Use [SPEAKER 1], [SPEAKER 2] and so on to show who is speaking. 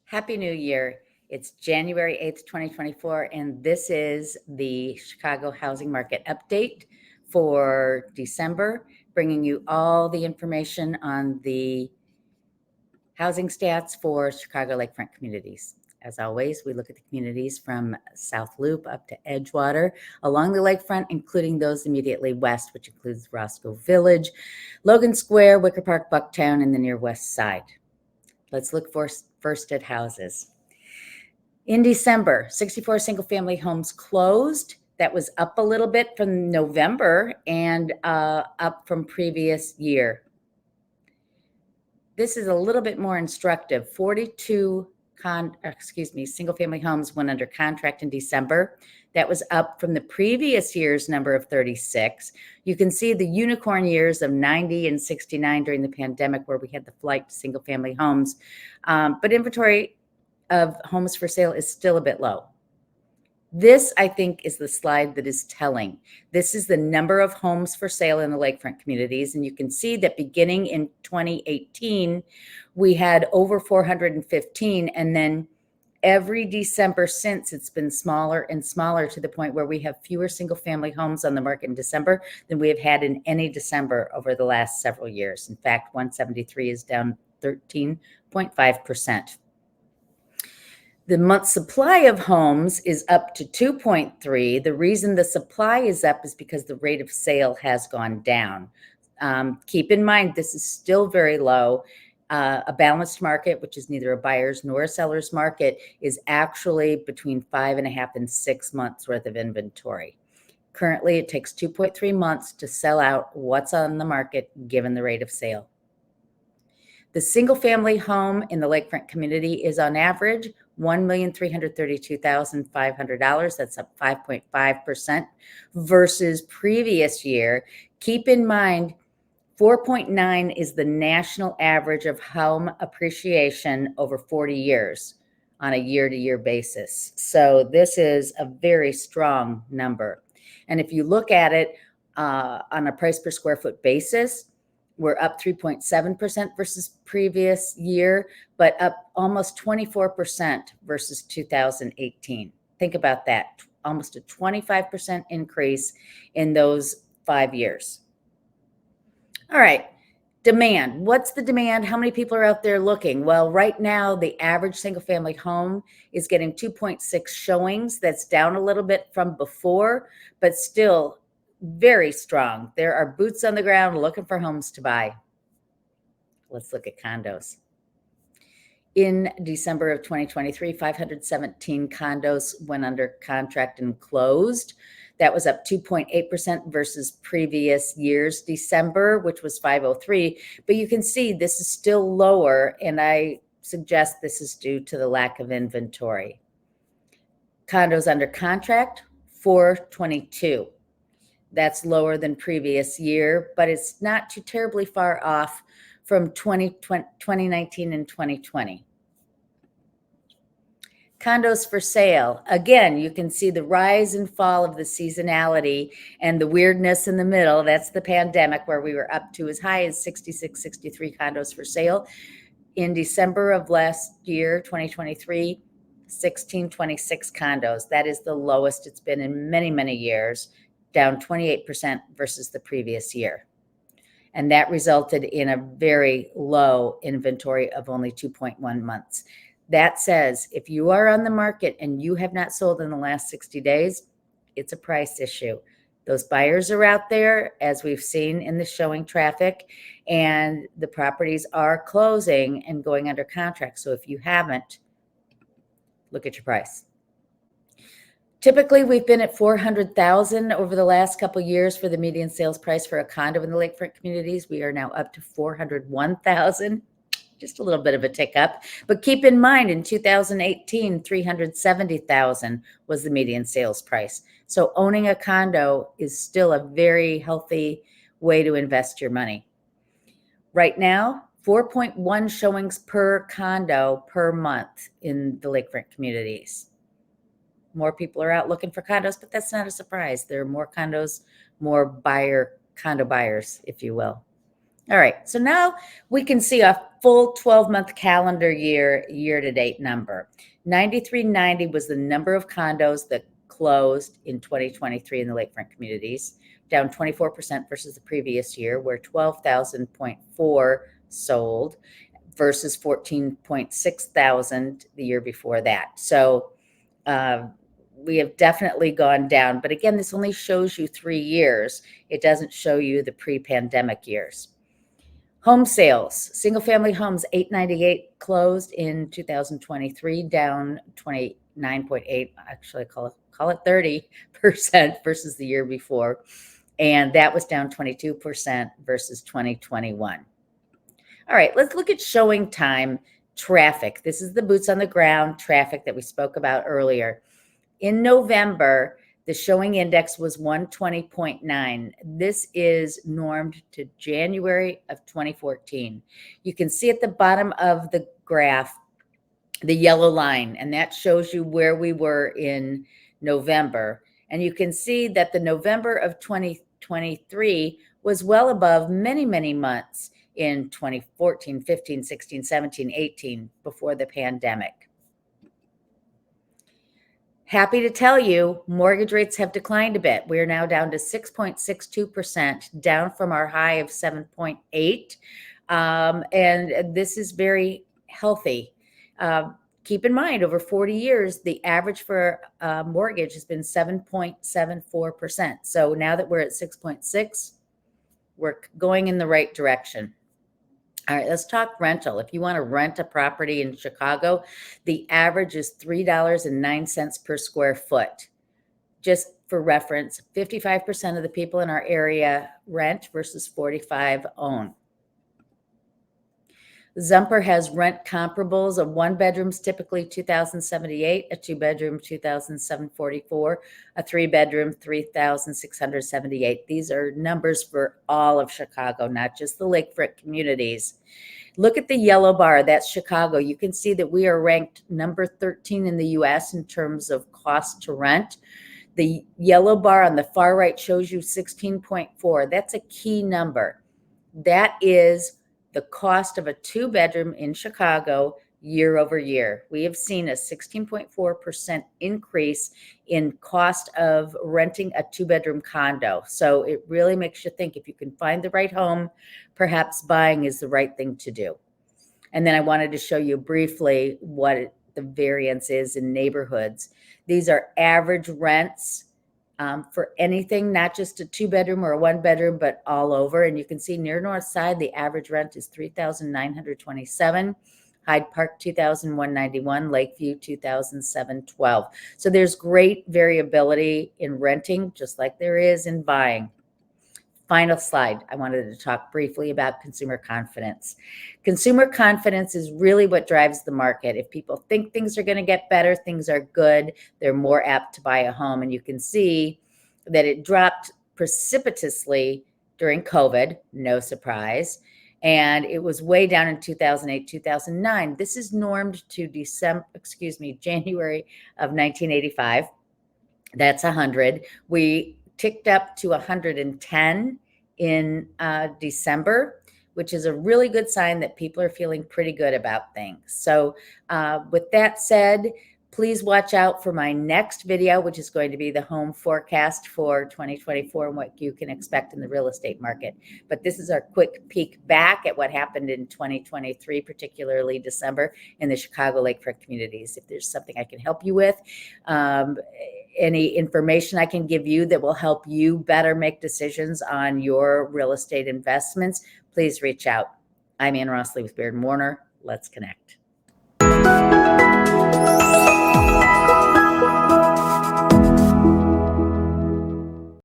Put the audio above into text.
[SPEAKER 1] Happy New Year. It's January 8th, 2024, and this is the Chicago Housing Market Update for December, bringing you all the information on the housing stats for Chicago lakefront communities. As always, we look at the communities from South Loop up to Edgewater, along the lakefront, including those immediately west, which includes Roscoe Village, Logan Square, Wicker Park, Bucktown, and the near west side. Let's look first at houses. In December, 64 single-family homes closed. That was up a little bit from November and up from previous year. This is a little bit more instructive. 42 single-family homes went under contract in December. That was up from the previous year's number of 36. You can see the unicorn years of 90 and 69 during the pandemic where we had the flight to single-family homes. But inventory of homes for sale is still a bit low. This, I think, is the slide that is telling. This is the number of homes for sale in the lakefront communities. And you can see that beginning in 2018, we had over 415. And then every December since, it's been smaller and smaller to the point where we have fewer single family homes on the market in December than we have had in any December over the last several years. In fact, 173 is down 13.5%. The month supply of homes is up to 2.3. The reason the supply is up is because the rate of sale has gone down. Keep in mind, this is still very low. A balanced market, which is neither a buyer's nor a seller's market, is actually between 5.5 and 6 months worth of inventory. Currently, it takes 2.3 months to sell out what's on the market given the rate of sale. The single-family home in the lakefront community is on average $1,332,500. That's up 5.5% versus previous year. Keep in mind, 4.9 is the national average of home appreciation over 40 years on a year-to-year basis. So this is a very strong number. And if you look at it on a price per square foot basis, we're up 3.7% versus previous year, but up almost 24% versus 2018. Think about that, almost a 25% increase in those 5 years. All right, demand. What's the demand? How many people are out there looking? Well, right now, the average single family home is getting 2.6 showings. That's down a little bit from before, but still very strong. There are boots on the ground looking for homes to buy. Let's look at condos. In December of 2023, 517 condos went under contract and closed. That was up 2.8% versus previous year's December, which was 503. But you can see this is still lower, and I suggest this is due to the lack of inventory. Condos under contract, 422. That's lower than previous year, but it's not too terribly far off from 2019 and 2020. Condos for sale. Again, you can see the rise and fall of the seasonality and the weirdness in the middle. That's the pandemic where we were up to as high as 66, 63 condos for sale. In December of last year, 2023, 1626 condos. That is the lowest it's been in many, many years, down 28% versus the previous year. And that resulted in a very low inventory of only 2.1 months. That says if you are on the market and you have not sold in the last 60 days, it's a price issue. Those buyers are out there, as we've seen in the showing traffic, and the properties are closing and going under contract. So if you haven't, look at your price. Typically, we've been at $400,000 over the last couple of years for the median sales price for a condo in the lakefront communities. We are now up to $401,000, just a little bit of a tick up. But keep in mind, in 2018, $370,000 was the median sales price. So owning a condo is still a very healthy way to invest your money. Right now, 4.1 showings per condo per month in the lakefront communities. More people are out looking for condos, but that's not a surprise. There are more condos, more condo buyers, if you will. All right, so now we can see a full 12-month calendar year-to-date number. 9390 was the number of condos that closed in 2023 in the lakefront communities, down 24% versus the previous year, where 12,000.4 sold versus 14.6 thousand the year before that. So we have definitely gone down. But again, this only shows you 3 years. It doesn't show you the pre-pandemic years. Home sales, single family homes, 898 closed in 2023, down 29.8, actually call it 30% versus the year before. And that was down 22% versus 2021. All right, let's look at showing time traffic. This is the boots on the ground traffic that we spoke about earlier. In November, the showing index was 120.9. This is normed to January of 2014. You can see at the bottom of the graph the yellow line, and that shows you where we were in November. And you can see that the November of 2023 was well above many, many months in 2014, 15, 16, 17, 18 before the pandemic. Happy to tell you, mortgage rates have declined a bit. We are now down to 6.62%, down from our high of 7.8. And this is very healthy. Keep in mind, over 40 years, the average for a mortgage has been 7.74%. So now that we're at 6.6, we're going in the right direction. All right, let's talk rental. If you want to rent a property in Chicago, the average is $3.09 per square foot. Just for reference, 55% of the people in our area rent versus 45% own. Zumper has rent comparables. A one-bedroom's typically $2,078, a two-bedroom $2,744, a three-bedroom $3,678. These are numbers for all of Chicago, not just the lakefront communities. Look at the yellow bar. That's Chicago. You can see that we are ranked number 13 in the U.S. in terms of cost to rent. The yellow bar on the far right shows you 16.4. That's a key number. That is the cost of a two-bedroom in Chicago year over year. We have seen a 16.4% increase in cost of renting a two-bedroom condo. So it really makes you think, if you can find the right home, perhaps buying is the right thing to do. And then I wanted to show you briefly what the variance is in neighborhoods. These are average rents for anything, not just a two-bedroom or a one-bedroom, but all over. And you can see near North Side, the average rent is $3,927. Hyde Park, $2,191. Lakeview, $2,712. So there's great variability in renting, just like there is in buying. Final slide. I wanted to talk briefly about consumer confidence. Consumer confidence is really what drives the market. If people think things are going to get better, things are good, they're more apt to buy a home. And you can see that it dropped precipitously during COVID, no surprise. And it was way down in 2008, 2009. This is normed to January of 1985. That's 100. We ticked up to 110 in December, which is a really good sign that people are feeling pretty good about things. So with that said, please watch out for my next video, which is going to be the home forecast for 2024 and what you can expect in the real estate market. But this is our quick peek back at what happened in 2023, particularly December, in the Chicago lakefront communities. If there's something I can help you with, any information I can give you that will help you better make decisions on your real estate investments, please reach out. I'm Anne Rossley with Baird Warner. Let's connect.